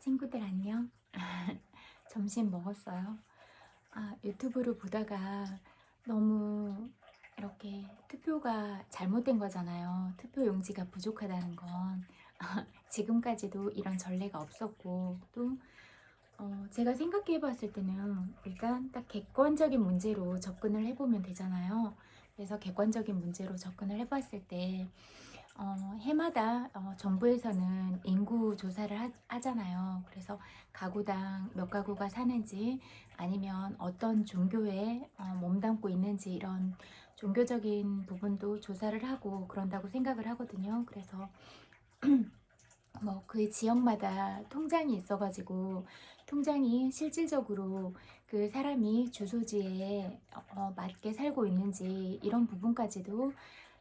친구들 안녕. 점심 먹었어요? 유튜브를 보다가 너무 이렇게 투표가 잘못된 거잖아요. 투표 용지가 부족하다는 건. 지금까지도 이런 전례가 없었고, 또 제가 생각해 봤을 때는 일단 딱 객관적인 문제로 접근을 해보면 되잖아요. 그래서 객관적인 문제로 접근을 해봤을 때 해마다 정부에서는 인구 조사를 하잖아요. 그래서 가구당 몇 가구가 사는지 아니면 어떤 종교에 몸담고 있는지 이런 종교적인 부분도 조사를 하고 그런다고 생각을 하거든요. 그래서 뭐 그 지역마다 통장이 있어가지고 통장이 실질적으로 그 사람이 주소지에 맞게 살고 있는지 이런 부분까지도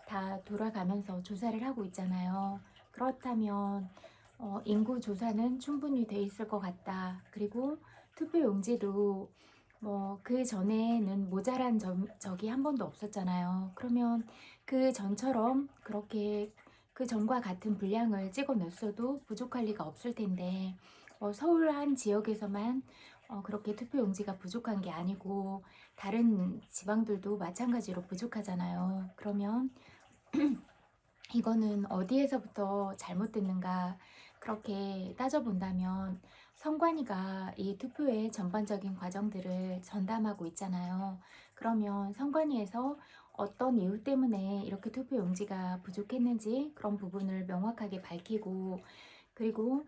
다 돌아가면서 조사를 하고 있잖아요. 그렇다면 인구 조사는 충분히 돼 있을 것 같다. 그리고 투표 용지도 뭐 그 전에는 모자란 적이 한 번도 없었잖아요. 그러면 그 전처럼 그렇게 그 전과 같은 분량을 찍어 놨어도 부족할 리가 없을 텐데 서울 한 지역에서만 그렇게 투표 용지가 부족한 게 아니고 다른 지방들도 마찬가지로 부족하잖아요. 그러면 이거는 어디에서부터 잘못됐는가 그렇게 따져본다면 선관위가 이 투표의 전반적인 과정들을 전담하고 있잖아요. 그러면 선관위에서 어떤 이유 때문에 이렇게 투표 용지가 부족했는지 그런 부분을 명확하게 밝히고 그리고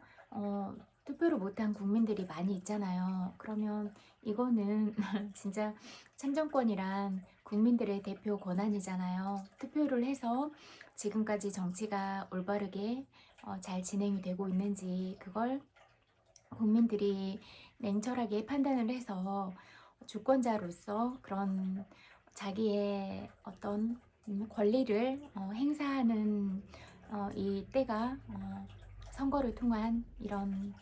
투표를 못한 국민들이 많이 있잖아요. 그러면 이거는 진짜 참정권이란 국민들의 대표 권한이잖아요. 투표를 해서 지금까지 정치가 올바르게 잘 진행이 되고 있는지 그걸 국민들이 냉철하게 판단을 해서 주권자로서 그런 자기의 어떤 권리를 행사하는 이 때가 선거를 통한 이런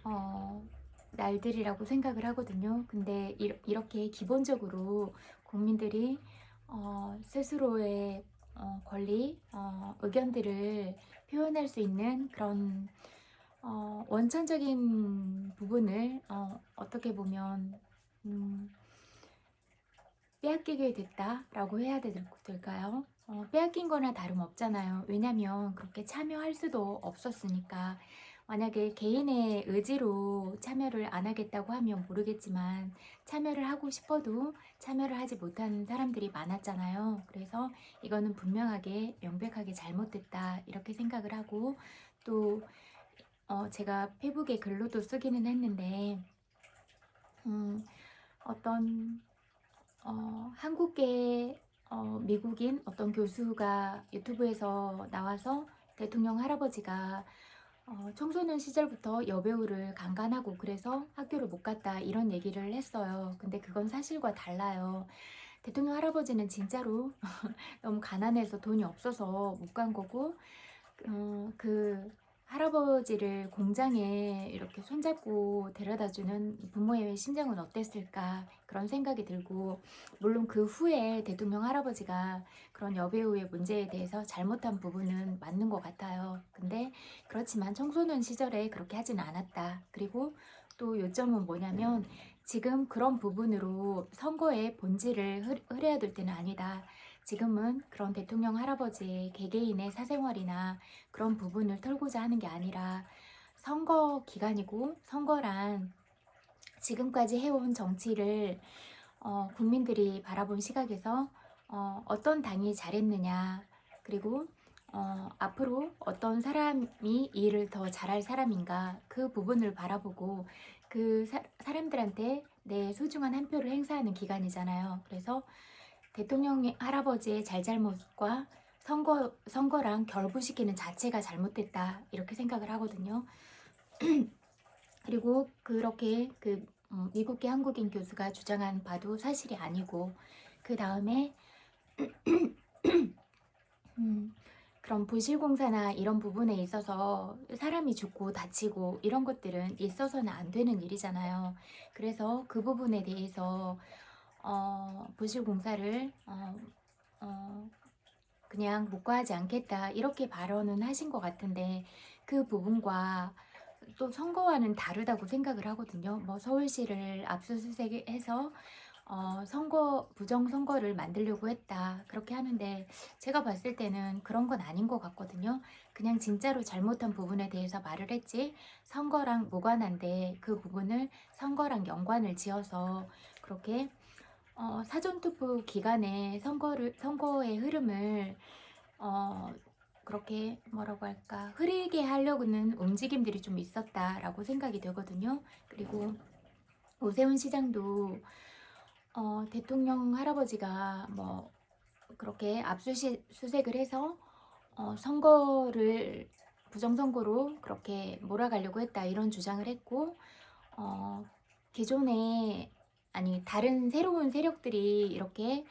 어, 날들이라고 생각을 하거든요. 근데 이렇게 기본적으로 국민들이 스스로의 권리, 의견들을 표현할 수 있는 그런 원천적인 부분을 어떻게 보면 빼앗기게 됐다라고 해야 될까요? 빼앗긴 거나 다름없잖아요. 왜냐면 그렇게 참여할 수도 없었으니까. 만약에 개인의 의지로 참여를 안 하겠다고 하면 모르겠지만 참여를 하고 싶어도 참여를 하지 못한 사람들이 많았잖아요. 그래서 이거는 분명하게 명백하게 잘못됐다 이렇게 생각을 하고 또 제가 페북에 글로도 쓰기는 했는데 어떤 한국계 미국인 어떤 교수가 유튜브에서 나와서 대통령 할아버지가 청소년 시절부터 여배우를 강간하고 그래서 학교를 못 갔다 이런 얘기를 했어요. 근데 그건 사실과 달라요. 대통령 할아버지는 진짜로 너무 가난해서 돈이 없어서 못 간 거고 그 할아버지를 공장에 이렇게 손잡고 데려다주는 부모의 심정은 어땠을까 그런 생각이 들고 물론 그 후에 대통령 할아버지가 그런 여배우의 문제에 대해서 잘못한 부분은 맞는 것 같아요. 근데 그렇지만 청소년 시절에 그렇게 하진 않았다. 그리고 또 요점은 뭐냐면 지금 그런 부분으로 선거의 본질을 흐려야 될 때는 아니다. 지금은 그런 대통령 할아버지의 개개인의 사생활이나 그런 부분을 털고자 하는 게 아니라 선거 기간이고 선거란 지금까지 해온 정치를 국민들이 바라본 시각에서 어떤 당이 잘했느냐 그리고 앞으로 어떤 사람이 이 일을 더 잘할 사람인가 그 부분을 바라보고 그 사람들한테 내 소중한 한 표를 행사하는 기간이잖아요. 그래서 대통령 할아버지의 잘잘못과 선거랑 결부시키는 자체가 잘못됐다 이렇게 생각을 하거든요. 그리고 그렇게 미국계 한국인 교수가 주장한 바도 사실이 아니고 그 다음에 그런 부실공사나 이런 부분에 있어서 사람이 죽고 다치고 이런 것들은 있어서는 안 되는 일이잖아요. 그래서 그 부분에 대해서 부실공사를 그냥 묵과하지 않겠다 이렇게 발언은 하신 것 같은데 그 부분과 또 선거와는 다르다고 생각을 하거든요. 뭐 서울시를 압수수색해서 선거 부정선거를 만들려고 했다 그렇게 하는데, 제가 봤을 때는 그런 건 아닌 것 같거든요. 그냥 진짜로 잘못한 부분에 대해서 말을 했지 선거랑 무관한데, 그 부분을 선거랑 연관을 지어서 그렇게 사전투표 기간에 선거의 흐름을 어, 그렇게 뭐라고 할까 흐리게 하려고는 움직임들이 좀 있었다라고 생각이 되거든요. 그리고 오세훈 시장도 대통령 할아버지가 뭐 그렇게 압수수색을 해서 선거를 부정선거로 그렇게 몰아가려고 했다 이런 주장을 했고, 어, 기존에 아니 다른 새로운 세력들이 이렇게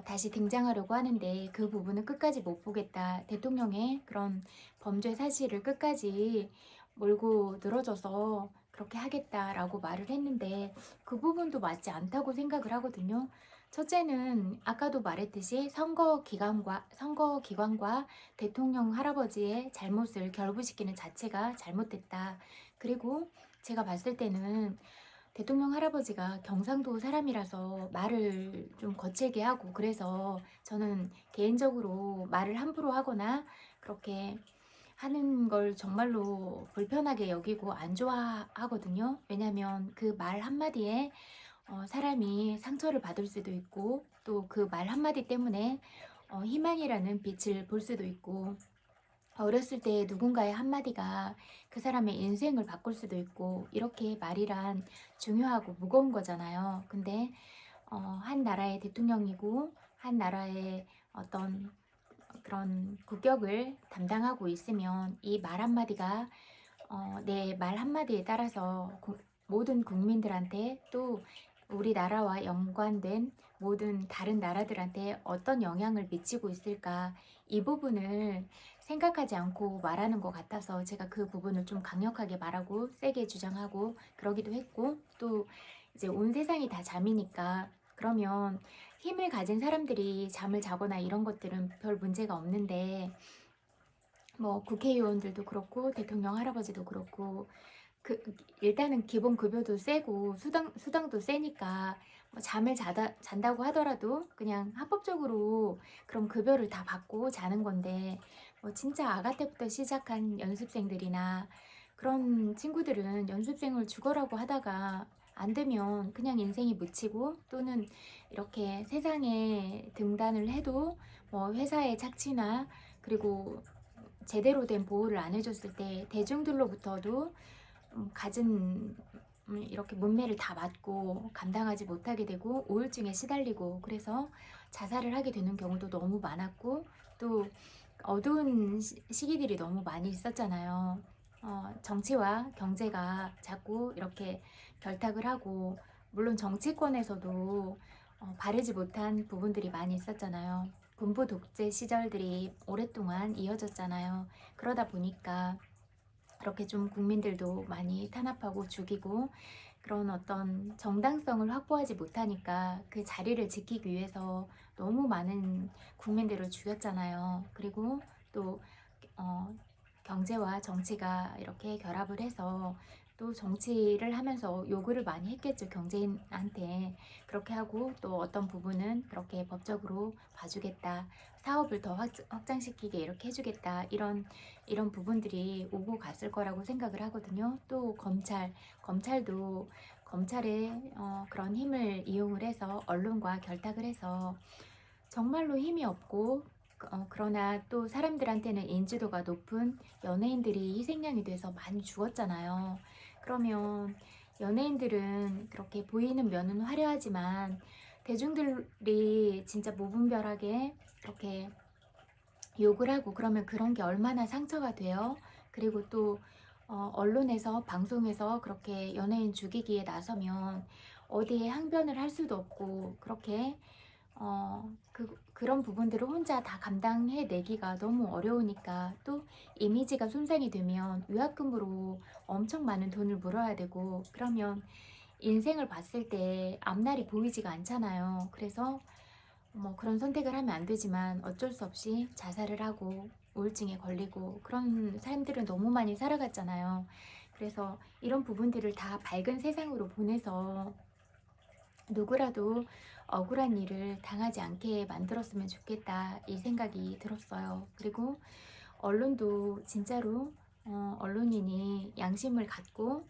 다시 등장하려고 하는데 그 부분은 끝까지 못 보겠다. 대통령의 그런 범죄 사실을 끝까지 몰고 늘어져서 그렇게 하겠다라고 말을 했는데, 그 부분도 맞지 않다고 생각을 하거든요. 첫째는 아까도 말했듯이 선거 기관과 대통령 할아버지의 잘못을 결부시키는 자체가 잘못됐다. 그리고 제가 봤을 때는 대통령 할아버지가 경상도 사람이라서 말을 좀 거칠게 하고, 그래서 저는 개인적으로 말을 함부로 하거나 그렇게 하는 걸 정말로 불편하게 여기고 안 좋아하거든요. 왜냐면 그 말 한마디에 사람이 상처를 받을 수도 있고, 또 그 말 한마디 때문에 희망이라는 빛을 볼 수도 있고, 어렸을 때 누군가의 한마디가 그 사람의 인생을 바꿀 수도 있고, 이렇게 말이란 중요하고 무거운 거잖아요. 근데 한 나라의 대통령이고 한 나라의 어떤 그런 국격을 담당하고 있으면 이 말 한마디가 내 말 한마디에 따라서 모든 국민들한테, 또 우리나라와 연관된 모든 다른 나라들한테 어떤 영향을 미치고 있을까, 이 부분을 생각하지 않고 말하는 것 같아서 제가 그 부분을 좀 강력하게 말하고 세게 주장하고 그러기도 했고, 또 이제 온 세상이 다 잠이니까 그러면 힘을 가진 사람들이 잠을 자거나 이런 것들은 별 문제가 없는데, 뭐 국회의원들도 그렇고 대통령 할아버지도 그렇고 일단은 기본 급여도 세고 수당도 세니까 뭐 잠을 잔다고 하더라도 그냥 합법적으로 그럼 급여를 다 받고 자는 건데, 뭐 진짜 아가 때부터 시작한 연습생들이나 그런 친구들은 연습생을 죽어라고 하다가 안 되면 그냥 인생이 묻히고, 또는 이렇게 세상에 등단을 해도 뭐 회사의 착취나, 그리고 제대로 된 보호를 안 해줬을 때 대중들로부터도 가진 이렇게 문매를 다 맞고 감당하지 못하게 되고 우울증에 시달리고, 그래서 자살을 하게 되는 경우도 너무 많았고, 또 어두운 시기들이 너무 많이 있었잖아요. 정치와 경제가 자꾸 이렇게 결탁을 하고, 물론 정치권에서도 바르지 못한 부분들이 많이 있었잖아요. 군부 독재 시절들이 오랫동안 이어졌잖아요. 그러다 보니까 그렇게 좀 국민들도 많이 탄압하고 죽이고, 그런 어떤 정당성을 확보하지 못하니까 그 자리를 지키기 위해서 너무 많은 국민들을 죽였잖아요. 그리고 또 어, 경제와 정치가 이렇게 결합을 해서 또 정치를 하면서 요구를 많이 했겠죠, 경제인한테. 그렇게 하고 또 어떤 부분은 그렇게 법적으로 봐주겠다, 사업을 더 확장시키게 이렇게 해주겠다, 이런 부분들이 오고 갔을 거라고 생각을 하거든요. 또 검찰도 검찰의 그런 힘을 이용을 해서 언론과 결탁을 해서 정말로 힘이 없고, 그러나 또 사람들한테는 인지도가 높은 연예인들이 희생양이 돼서 많이 죽었잖아요. 그러면 연예인들은 그렇게 보이는 면은 화려하지만 대중들이 진짜 무분별하게 그렇게 욕을 하고 그러면 그런 게 얼마나 상처가 돼요. 그리고 또 언론에서 방송에서 그렇게 연예인 죽이기에 나서면 어디에 항변을 할 수도 없고, 그렇게 그런 부분들을 혼자 다 감당해내기가 너무 어려우니까, 또 이미지가 손상이 되면 위약금으로 엄청 많은 돈을 물어야 되고, 그러면 인생을 봤을 때 앞날이 보이지가 않잖아요. 그래서 뭐 그런 선택을 하면 안 되지만 어쩔 수 없이 자살을 하고 우울증에 걸리고 그런 사람들은 너무 많이 살아갔잖아요. 그래서 이런 부분들을 다 밝은 세상으로 보내서 누구라도 억울한 일을 당하지 않게 만들었으면 좋겠다, 이 생각이 들었어요. 그리고 언론도 진짜로 언론인이 양심을 갖고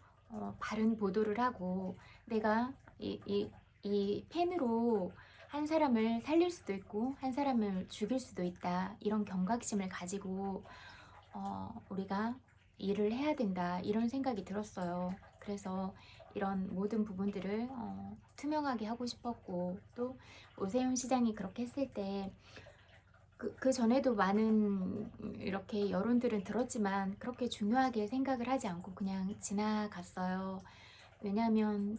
바른 보도를 하고, 내가 이 펜으로 한 사람을 살릴 수도 있고 한 사람을 죽일 수도 있다, 이런 경각심을 가지고 우리가 일을 해야 된다, 이런 생각이 들었어요. 그래서 이런 모든 부분들을 투명하게 하고 싶었고, 또 오세훈 시장이 그렇게 했을 때 그 전에도 많은 이렇게 여론들은 들었지만 그렇게 중요하게 생각을 하지 않고 그냥 지나갔어요. 왜냐하면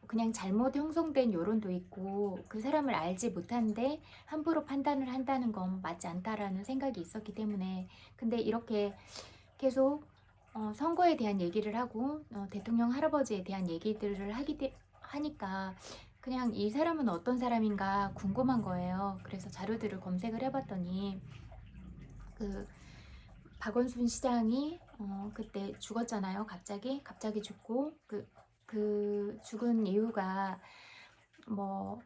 그냥 잘못 형성된 여론도 있고 그 사람을 알지 못하는데 함부로 판단을 한다는 건 맞지 않다라는 생각이 있었기 때문에. 근데 이렇게 계속 선거에 대한 얘기를 하고 대통령 할아버지에 대한 얘기들을 하니까 그냥 이 사람은 어떤 사람인가 궁금한 거예요. 그래서 자료들을 검색을 해봤더니 그 박원순 시장이 그때 죽었잖아요. 갑자기 죽고 그 죽은 이유가 뭐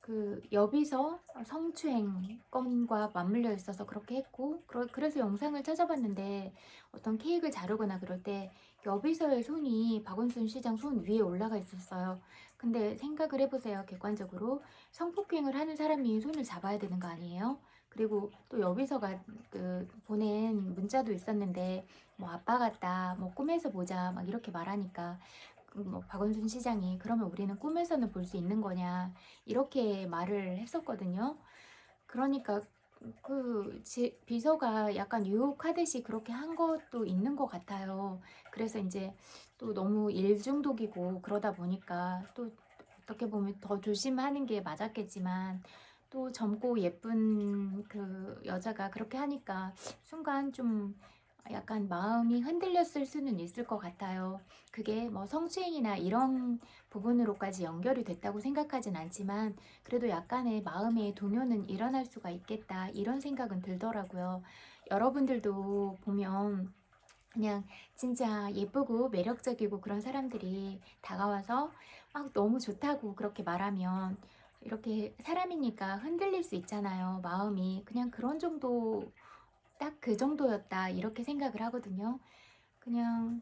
그 여비서 성추행 건과 맞물려 있어서 그렇게 했고, 그래서 영상을 찾아봤는데 어떤 케이크를 자르거나 그럴 때 여비서의 손이 박원순 시장 손 위에 올라가 있었어요. 근데 생각을 해보세요. 객관적으로 성폭행을 하는 사람이 손을 잡아야 되는 거 아니에요? 그리고 또 여비서가 그 보낸 문자도 있었는데 뭐 아빠 같다, 뭐 꿈에서 보자, 막 이렇게 말하니까 뭐 박원순 시장이 그러면 우리는 꿈에서는 볼 수 있는 거냐, 이렇게 말을 했었거든요. 그러니까 비서가 약간 유혹하듯이 그렇게 한 것도 있는 것 같아요. 그래서 이제 또 너무 일중독이고 그러다 보니까 또 어떻게 보면 더 조심하는 게 맞았겠지만, 또 젊고 예쁜 그 여자가 그렇게 하니까 순간 좀 약간 마음이 흔들렸을 수는 있을 것 같아요. 그게 뭐 성추행이나 이런 부분으로까지 연결이 됐다고 생각하진 않지만 그래도 약간의 마음의 동요는 일어날 수가 있겠다, 이런 생각은 들더라고요. 여러분들도 보면 그냥 진짜 예쁘고 매력적이고 그런 사람들이 다가와서 막 너무 좋다고 그렇게 말하면 이렇게 사람이니까 흔들릴 수 있잖아요. 마음이 그냥 그런 정도, 딱 그 정도였다, 이렇게 생각을 하거든요. 그냥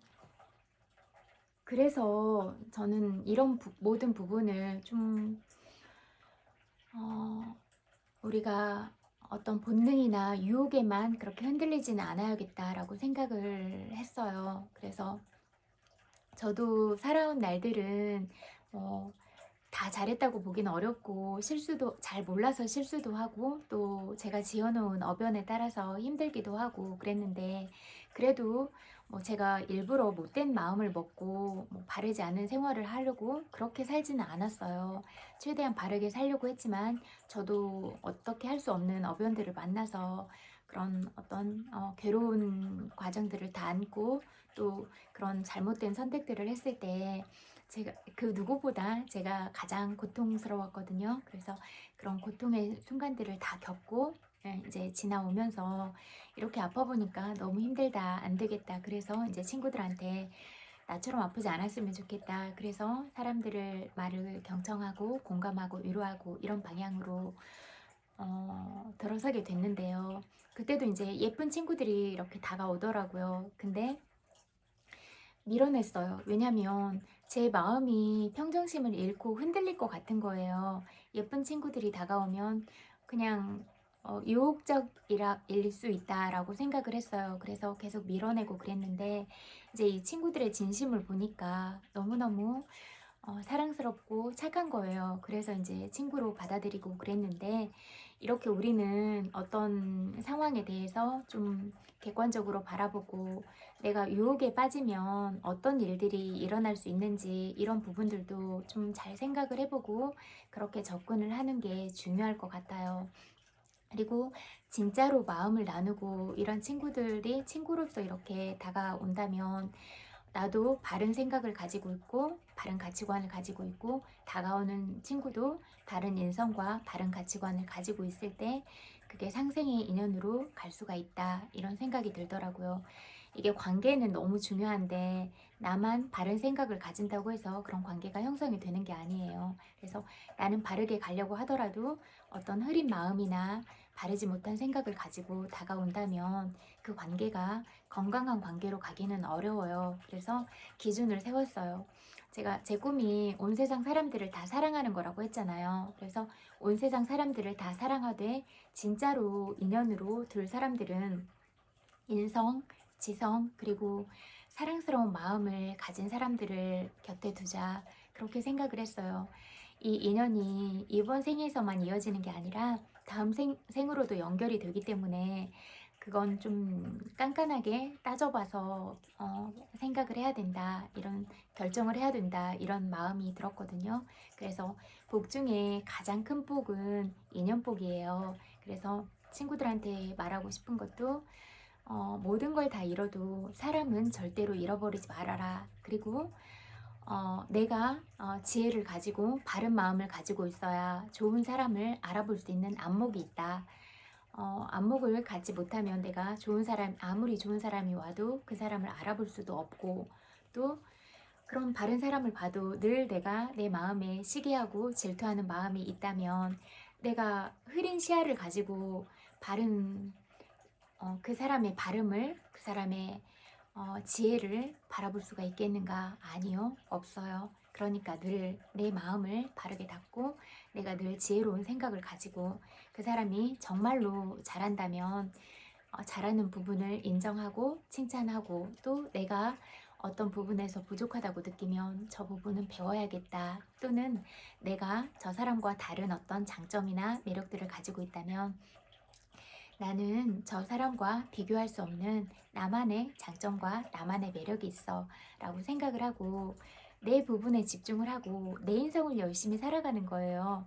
그래서 저는 이런 모든 부분을 좀 우리가 어떤 본능이나 유혹에만 그렇게 흔들리지는 않아야겠다라고 생각을 했어요. 그래서 저도 살아온 날들은 다 잘했다고 보기는 어렵고, 실수도 잘 몰라서 실수도 하고, 또 제가 지어놓은 어변에 따라서 힘들기도 하고 그랬는데, 그래도 뭐 제가 일부러 못된 마음을 먹고 뭐 바르지 않은 생활을 하려고 그렇게 살지는 않았어요. 최대한 바르게 살려고 했지만 저도 어떻게 할 수 없는 어변들을 만나서 그런 어떤 괴로운 과정들을 다 안고, 또 그런 잘못된 선택들을 했을 때 제가 그 누구보다 제가 가장 고통스러웠거든요. 그래서 그런 고통의 순간들을 다 겪고 이제 지나오면서 이렇게 아파 보니까 너무 힘들다, 안 되겠다. 그래서 이제 친구들한테 나처럼 아프지 않았으면 좋겠다. 그래서 사람들을 말을 경청하고 공감하고 위로하고 이런 방향으로 들어서게 됐는데요. 그때도 이제 예쁜 친구들이 이렇게 다가오더라고요. 근데 밀어냈어요. 왜냐면 제 마음이 평정심을 잃고 흔들릴 것 같은 거예요. 예쁜 친구들이 다가오면 그냥 유혹적일 수 있다라고 생각을 했어요. 그래서 계속 밀어내고 그랬는데 이제 이 친구들의 진심을 보니까 너무너무 사랑스럽고 착한 거예요. 그래서 이제 친구로 받아들이고 그랬는데, 이렇게 우리는 어떤 상황에 대해서 좀 객관적으로 바라보고 내가 유혹에 빠지면 어떤 일들이 일어날 수 있는지, 이런 부분들도 좀 잘 생각을 해보고 그렇게 접근을 하는 게 중요할 것 같아요. 그리고 진짜로 마음을 나누고 이런 친구들이 친구로서 이렇게 다가온다면 나도 바른 생각을 가지고 있고 바른 가치관을 가지고 있고, 다가오는 친구도 바른 인성과 바른 가치관을 가지고 있을 때 그게 상생의 인연으로 갈 수가 있다, 이런 생각이 들더라고요. 이게 관계는 너무 중요한데 나만 바른 생각을 가진다고 해서 그런 관계가 형성이 되는 게 아니에요. 그래서 나는 바르게 가려고 하더라도 어떤 흐린 마음이나 바르지 못한 생각을 가지고 다가온다면 그 관계가 건강한 관계로 가기는 어려워요. 그래서 기준을 세웠어요. 제가 제 꿈이 온 세상 사람들을 다 사랑하는 거라고 했잖아요. 그래서 온 세상 사람들을 다 사랑하되 진짜로 인연으로 둘 사람들은 인성, 지성, 그리고 사랑스러운 마음을 가진 사람들을 곁에 두자, 그렇게 생각을 했어요. 이 인연이 이번 생에서만 이어지는 게 아니라 다음 생으로도 연결이 되기 때문에 그건 좀 깐깐하게 따져봐서 생각을 해야 된다, 이런 결정을 해야 된다, 이런 마음이 들었거든요. 그래서 복 중에 가장 큰 복은 인연복이에요. 그래서 친구들한테 말하고 싶은 것도 모든 걸 다 잃어도 사람은 절대로 잃어버리지 말아라. 그리고 내가 지혜를 가지고 바른 마음을 가지고 있어야 좋은 사람을 알아볼 수 있는 안목이 있다. 안목을 갖지 못하면 내가 좋은 사람, 아무리 좋은 사람이 와도 그 사람을 알아볼 수도 없고, 또 그런 바른 사람을 봐도 늘 내가 내 마음에 시기하고 질투하는 마음이 있다면 내가 흐린 시야를 가지고 바른 그 사람의 발음을, 그 사람의 지혜를 바라볼 수가 있겠는가? 아니요, 없어요. 그러니까 늘 내 마음을 바르게 닫고 내가 늘 지혜로운 생각을 가지고 그 사람이 정말로 잘한다면 잘하는 부분을 인정하고 칭찬하고, 또 내가 어떤 부분에서 부족하다고 느끼면 저 부분은 배워야겠다, 또는 내가 저 사람과 다른 어떤 장점이나 매력들을 가지고 있다면 나는 저 사람과 비교할 수 없는 나만의 장점과 나만의 매력이 있어 라고 생각을 하고 내 부분에 집중을 하고 내 인생을 열심히 살아가는 거예요.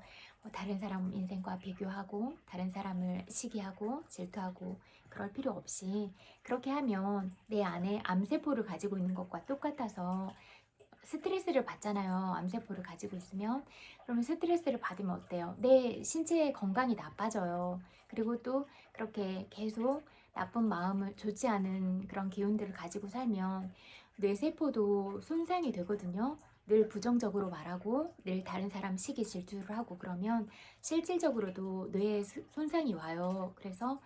다른 사람 인생과 비교하고 다른 사람을 시기하고 질투하고 그럴 필요 없이, 그렇게 하면 내 안에 암세포를 가지고 있는 것과 똑같아서 스트레스를 받잖아요. 암세포를 가지고 있으면. 그러면 스트레스를 받으면 어때요? 내 신체의 건강이 나빠져요. 그리고 또 그렇게 계속 나쁜 마음을, 좋지 않은 그런 기운들을 가지고 살면 뇌세포도 손상이 되거든요. 늘 부정적으로 말하고 늘 다른 사람 시기 질투를 하고 그러면 실질적으로도 뇌에 손상이 와요. 그래서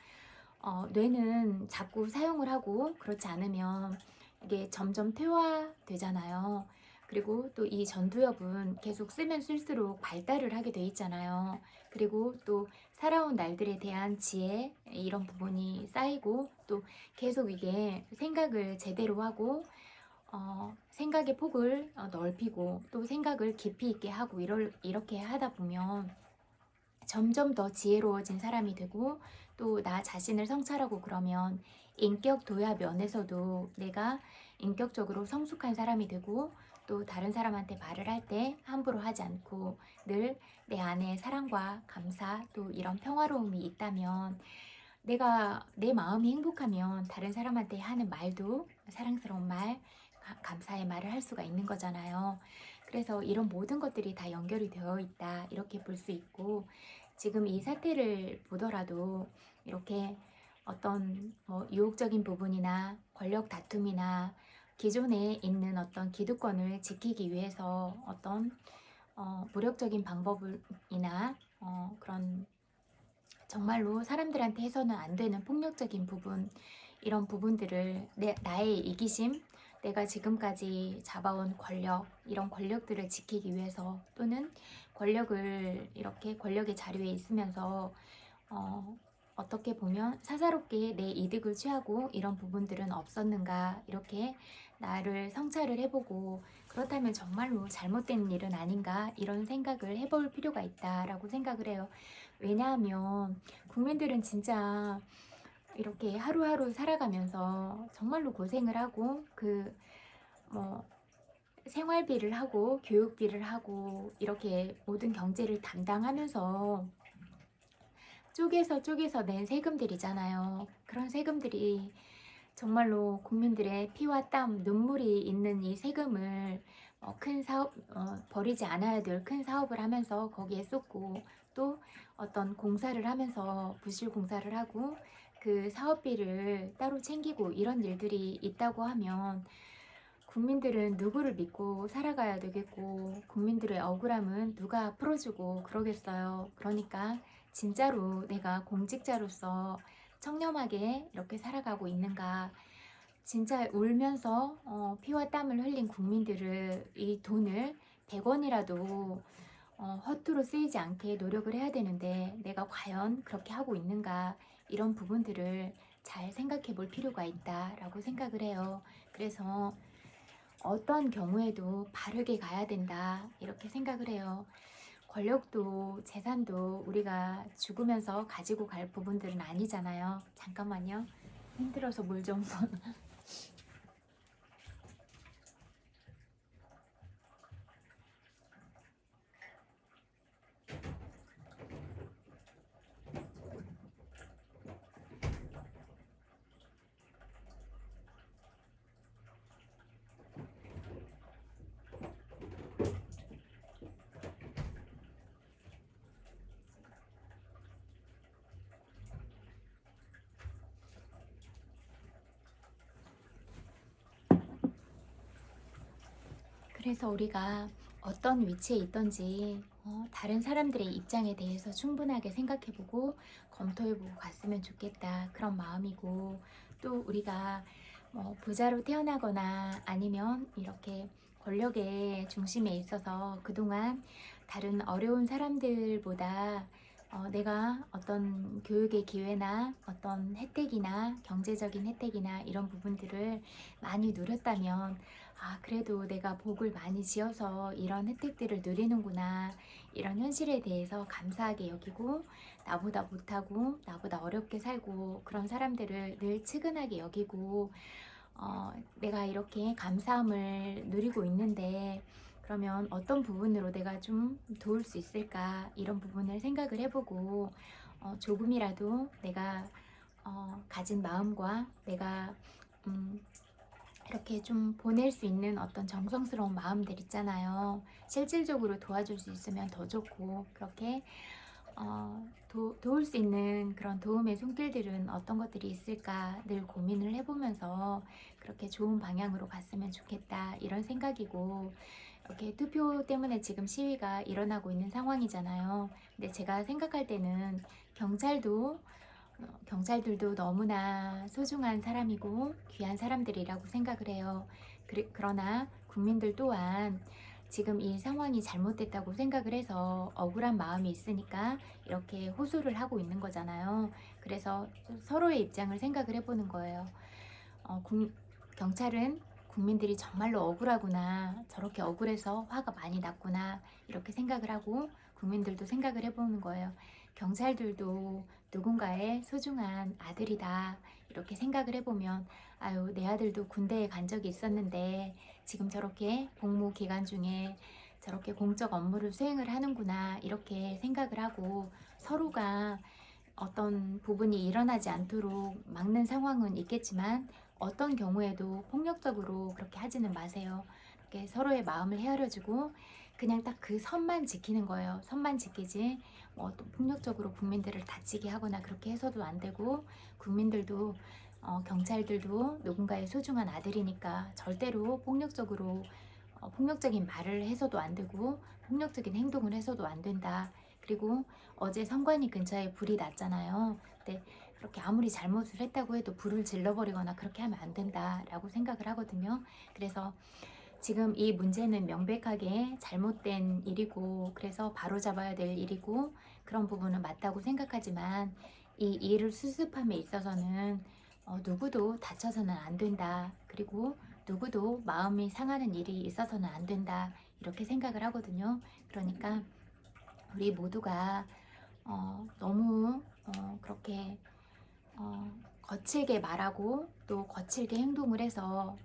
뇌는 자꾸 사용을 하고 그렇지 않으면 이게 점점 퇴화되잖아요. 그리고 또 이 전두엽은 계속 쓰면 쓸수록 발달을 하게 돼 있잖아요. 그리고 또 살아온 날들에 대한 지혜, 이런 부분이 쌓이고 또 계속 이게 생각을 제대로 하고 생각의 폭을 넓히고 또 생각을 깊이 있게 하고 이렇게 하다 보면 점점 더 지혜로워진 사람이 되고, 또 나 자신을 성찰하고 그러면 인격 도야 면에서도 내가 인격적으로 성숙한 사람이 되고, 또 다른 사람한테 말을 할 때 함부로 하지 않고 늘 내 안에 사랑과 감사, 또 이런 평화로움이 있다면, 내가 내 마음이 행복하면 다른 사람한테 하는 말도 사랑스러운 말, 감사의 말을 할 수가 있는 거잖아요. 그래서 이런 모든 것들이 다 연결이 되어 있다, 이렇게 볼 수 있고, 지금 이 사태를 보더라도 이렇게 어떤 유혹적인 부분이나 권력 다툼이나 기존에 있는 어떤 기득권을 지키기 위해서 어떤 무력적인 방법이나 그런 정말로 사람들한테 해서는 안 되는 폭력적인 부분, 이런 부분들을 나의 이기심, 내가 지금까지 잡아온 권력, 이런 권력들을 지키기 위해서, 또는 권력을 이렇게 권력의 자리에 있으면서 어떻게 보면 사사롭게 내 이득을 취하고 이런 부분들은 없었는가, 이렇게 나를 성찰을 해보고 그렇다면 정말로 잘못된 일은 아닌가, 이런 생각을 해볼 필요가 있다라고 생각을 해요. 왜냐하면 국민들은 진짜 이렇게 하루하루 살아가면서 정말로 고생을 하고 뭐 생활비를 하고 교육비를 하고 이렇게 모든 경제를 담당하면서 쪼개서 낸 세금들이잖아요. 그런 세금들이 정말로 국민들의 피와 땀, 눈물이 있는 이 세금을 큰 사업, 버리지 않아야 될 큰 사업을 하면서 거기에 쏟고, 또 어떤 공사를 하면서 부실 공사를 하고 그 사업비를 따로 챙기고 이런 일들이 있다고 하면 국민들은 누구를 믿고 살아가야 되겠고 국민들의 억울함은 누가 풀어주고 그러겠어요. 그러니까 진짜로 내가 공직자로서 청렴하게 이렇게 살아가고 있는가, 진짜 울면서 피와 땀을 흘린 국민들을 이 돈을 100원이라도 허투루 쓰이지 않게 노력을 해야 되는데 내가 과연 그렇게 하고 있는가, 이런 부분들을 잘 생각해 볼 필요가 있다라고 생각을 해요. 그래서 어떤 경우에도 바르게 가야 된다 이렇게 생각을 해요. 권력도 재산도 우리가 죽으면서 가지고 갈 부분들은 아니잖아요. 잠깐만요. 힘들어서 물 좀. 그래서 우리가 어떤 위치에 있던지 다른 사람들의 입장에 대해서 충분하게 생각해보고 검토해보고 갔으면 좋겠다, 그런 마음이고, 또 우리가 뭐 부자로 태어나거나 아니면 이렇게 권력의 중심에 있어서 그동안 다른 어려운 사람들보다 내가 어떤 교육의 기회나 어떤 혜택이나 경제적인 혜택이나 이런 부분들을 많이 누렸다면, 아, 그래도 내가 복을 많이 지어서 이런 혜택들을 누리는구나, 이런 현실에 대해서 감사하게 여기고, 나보다 못하고 나보다 어렵게 살고 그런 사람들을 늘 측은하게 여기고, 내가 이렇게 감사함을 누리고 있는데 그러면 어떤 부분으로 내가 좀 도울 수 있을까, 이런 부분을 생각을 해보고 조금이라도 내가 가진 마음과 내가 이렇게 좀 보낼 수 있는 어떤 정성스러운 마음들 있잖아요. 실질적으로 도와줄 수 있으면 더 좋고, 그렇게 도울 수 있는 그런 도움의 손길들은 어떤 것들이 있을까 늘 고민을 해보면서 그렇게 좋은 방향으로 갔으면 좋겠다, 이런 생각이고, 이렇게 투표 때문에 지금 시위가 일어나고 있는 상황이잖아요. 근데 제가 생각할 때는 경찰들도 너무나 소중한 사람이고 귀한 사람들이라고 생각을 해요. 그러나 국민들 또한 지금 이 상황이 잘못됐다고 생각을 해서 억울한 마음이 있으니까 이렇게 호소를 하고 있는 거잖아요. 그래서 서로의 입장을 생각을 해보는 거예요. 경찰은 국민들이 정말로 억울하구나, 저렇게 억울해서 화가 많이 났구나, 이렇게 생각을 하고 국민들도 생각을 해보는 거예요. 경찰들도 누군가의 소중한 아들이다, 이렇게 생각을 해보면, 아유, 내 아들도 군대에 간 적이 있었는데 지금 저렇게 복무 기간 중에 저렇게 공적 업무를 수행을 하는구나, 이렇게 생각을 하고 서로가 어떤 부분이 일어나지 않도록 막는 상황은 있겠지만 어떤 경우에도 폭력적으로 그렇게 하지는 마세요. 이렇게 서로의 마음을 헤아려주고 그냥 딱 그 선만 지키는 거예요. 선만 지키지 또 폭력적으로 국민들을 다치게 하거나 그렇게 해서도 안 되고, 국민들도 경찰들도 누군가의 소중한 아들이니까 절대로 폭력적으로 폭력적인 말을 해서도 안 되고 폭력적인 행동을 해서도 안 된다. 그리고 어제 선관위 근처에 불이 났잖아요. 근데 그렇게 아무리 잘못을 했다고 해도 불을 질러버리거나 그렇게 하면 안 된다라고 생각을 하거든요. 그래서 지금 이 문제는 명백하게 잘못된 일이고 그래서 바로잡아야 될 일이고 그런 부분은 맞다고 생각하지만, 이 일을 수습함에 있어서는 누구도 다쳐서는 안 된다. 그리고 누구도 마음이 상하는 일이 있어서는 안 된다, 이렇게 생각을 하거든요. 그러니까 우리 모두가 너무 그렇게 거칠게 말하고 또 거칠게 행동을 해서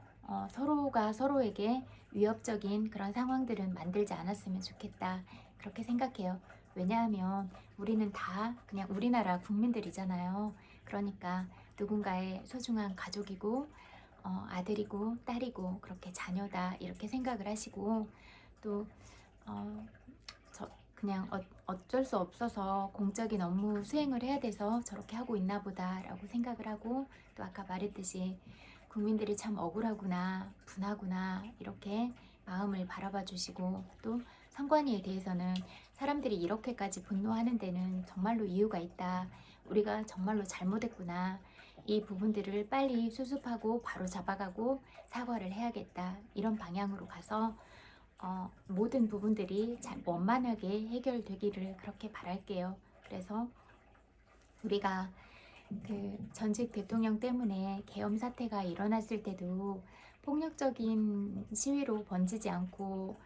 서로가 서로에게 위협적인 그런 상황들은 만들지 않았으면 좋겠다, 그렇게 생각해요. 왜냐하면 우리는 다 그냥 우리나라 국민들이잖아요. 그러니까 누군가의 소중한 가족이고 아들이고 딸이고 그렇게 자녀다, 이렇게 생각을 하시고, 또 그냥 어쩔 수 없어서 공적인 업무 수행을 해야 돼서 저렇게 하고 있나 보다라고 생각을 하고, 또 아까 말했듯이 국민들이 참 억울하구나, 분하구나 이렇게 마음을 바라봐 주시고, 또 선관위에 대해서는 사람들이 이렇게까지 분노하는 데는 정말로 이유가 있다. 우리가 정말로 잘못했구나. 이 부분들을 빨리 수습하고 바로 잡아가고 사과를 해야겠다. 이런 방향으로 가서 모든 부분들이 잘 원만하게 해결되기를 그렇게 바랄게요. 그래서 우리가 그 전직 대통령 때문에 계엄 사태가 일어났을 때도 폭력적인 시위로 번지지 않고,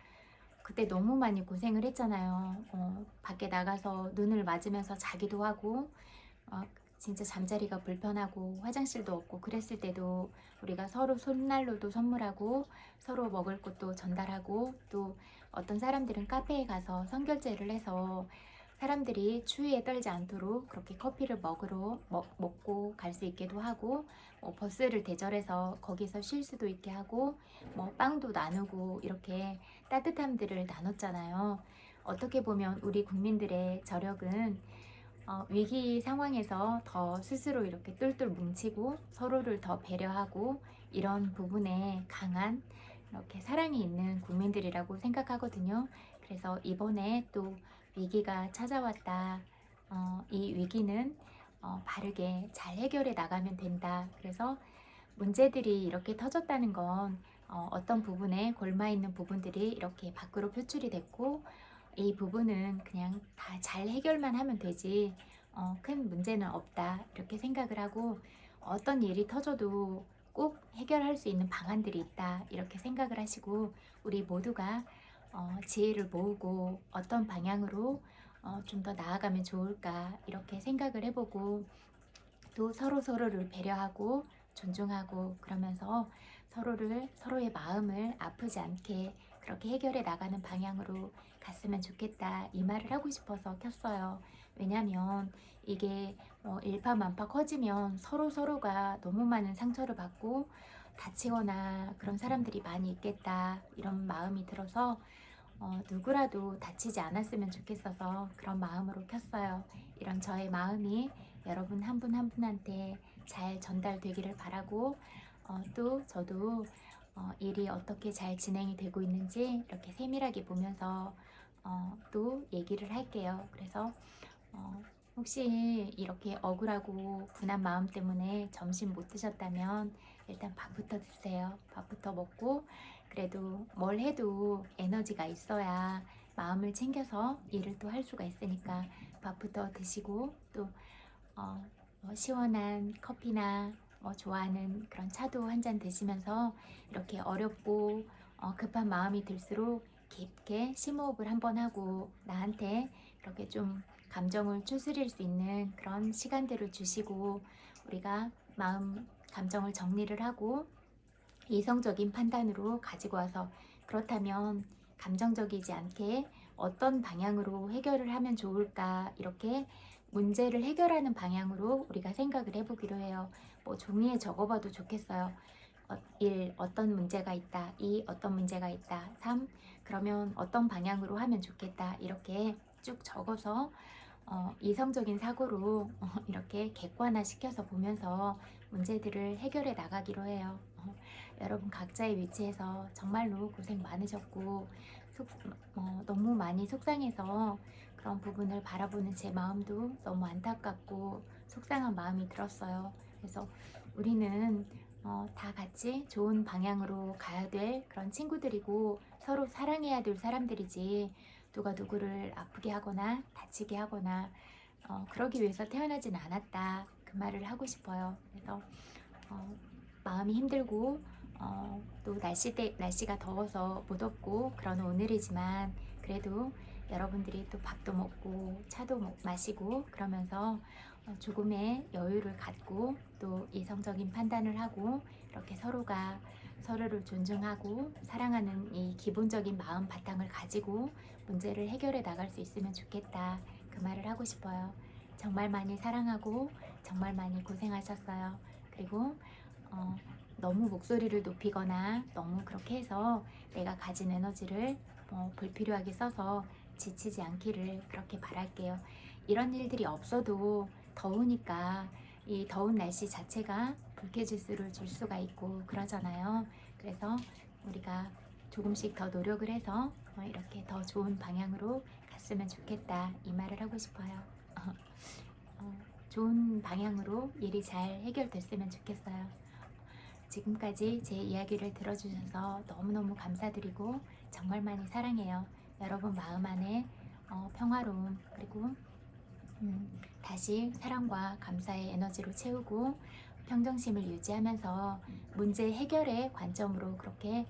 그때 너무 많이 고생을 했잖아요. 밖에 나가서 눈을 맞으면서 자기도 하고, 진짜 잠자리가 불편하고 화장실도 없고 그랬을 때도 우리가 서로 손난로도 선물하고 서로 먹을 것도 전달하고, 또 어떤 사람들은 카페에 가서 선결제를 해서 사람들이 추위에 떨지 않도록 그렇게 커피를 먹고 갈 수 있게도 하고, 버스를 대절해서 거기서 쉴 수도 있게 하고, 빵도 나누고 이렇게 따뜻함들을 나눴잖아요. 어떻게 보면 우리 국민들의 저력은 위기 상황에서 더 스스로 이렇게 똘똘 뭉치고 서로를 더 배려하고 이런 부분에 강한 이렇게 사랑이 있는 국민들이라고 생각하거든요. 그래서 이번에 또 위기가 찾아왔다. 이 위기는 바르게 잘 해결해 나가면 된다. 그래서 문제들이 이렇게 터졌다는 건 어떤 부분에 골마 있는 부분들이 이렇게 밖으로 표출이 됐고, 이 부분은 그냥 다 잘 해결만 하면 되지 큰 문제는 없다 이렇게 생각을 하고, 어떤 일이 터져도 꼭 해결할 수 있는 방안들이 있다 이렇게 생각을 하시고, 우리 모두가 지혜를 모으고 어떤 방향으로 좀 더 나아가면 좋을까 이렇게 생각을 해보고, 또 서로를 배려하고 존중하고 그러면서 서로의 마음을 아프지 않게 그렇게 해결해 나가는 방향으로 갔으면 좋겠다, 이 말을 하고 싶어서 켰어요. 왜냐면 이게 일파만파 커지면 서로가 너무 많은 상처를 받고 다치거나 그런 사람들이 많이 있겠다 이런 마음이 들어서 누구라도 다치지 않았으면 좋겠어서 그런 마음으로 켰어요. 이런 저의 마음이 여러분 한 분 한 분한테 잘 전달되기를 바라고, 또 저도 일이 어떻게 잘 진행이 되고 있는지 이렇게 세밀하게 보면서 또 얘기를 할게요. 그래서 혹시 이렇게 억울하고 분한 마음 때문에 점심 못 드셨다면 일단 밥부터 드세요. 밥부터 먹고, 그래도 뭘 해도 에너지가 있어야 마음을 챙겨서 일을 또 할 수가 있으니까 밥부터 드시고, 또 시원한 커피나 좋아하는 그런 차도 한 잔 드시면서 이렇게 어렵고 급한 마음이 들수록 깊게 심호흡을 한번 하고 나한테 이렇게 좀 감정을 추스릴 수 있는 그런 시간들을 주시고, 우리가 마음 감정을 정리를 하고 이성적인 판단으로 가지고 와서, 그렇다면 감정적이지 않게 어떤 방향으로 해결을 하면 좋을까 이렇게 문제를 해결하는 방향으로 우리가 생각을 해보기로 해요. 종이에 적어봐도 좋겠어요. 1. 어떤 문제가 있다. 2. 어떤 문제가 있다. 3. 그러면 어떤 방향으로 하면 좋겠다. 이렇게 쭉 적어서 이성적인 사고로 이렇게 객관화 시켜서 보면서 문제들을 해결해 나가기로 해요. 여러분 각자의 위치에서 정말로 고생 많으셨고 너무 많이 속상해서 그런 부분을 바라보는 제 마음도 너무 안타깝고 속상한 마음이 들었어요. 그래서 우리는 다 같이 좋은 방향으로 가야 될 그런 친구들이고 서로 사랑해야 될 사람들이지, 누가 누구를 아프게 하거나 다치게 하거나 그러기 위해서 태어나진 않았다, 그 말을 하고 싶어요. 그래서 마음이 힘들고 또 날씨가 더워서 못 없고 그런 오늘이지만, 그래도 여러분들이 또 밥도 먹고 차도 마시고 그러면서 조금의 여유를 갖고 또 이성적인 판단을 하고 이렇게 서로가 서로를 존중하고 사랑하는 이 기본적인 마음 바탕을 가지고 문제를 해결해 나갈 수 있으면 좋겠다, 그 말을 하고 싶어요. 정말 많이 사랑하고 정말 많이 고생하셨어요. 그리고 너무 목소리를 높이거나 너무 그렇게 해서 내가 가진 에너지를 불필요하게 써서 지치지 않기를 그렇게 바랄게요. 이런 일들이 없어도 더우니까 이 더운 날씨 자체가 불쾌지수를 줄 수가 있고 그러잖아요. 그래서 우리가 조금씩 더 노력을 해서 이렇게 더 좋은 방향으로 갔으면 좋겠다 이 말을 하고 싶어요. 좋은 방향으로 일이 잘 해결됐으면 좋겠어요. 지금까지 제 이야기를 들어주셔서 너무너무 감사드리고 정말 많이 사랑해요. 여러분 마음 안에 평화로움 그리고 다시 사랑과 감사의 에너지로 채우고 평정심을 유지하면서 문제 해결의 관점으로 그렇게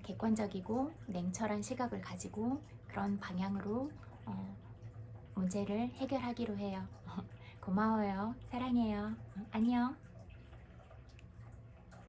객관적이고 냉철한 시각을 가지고 그런 방향으로 문제를 해결하기로 해요. 고마워요. 사랑해요. 안녕.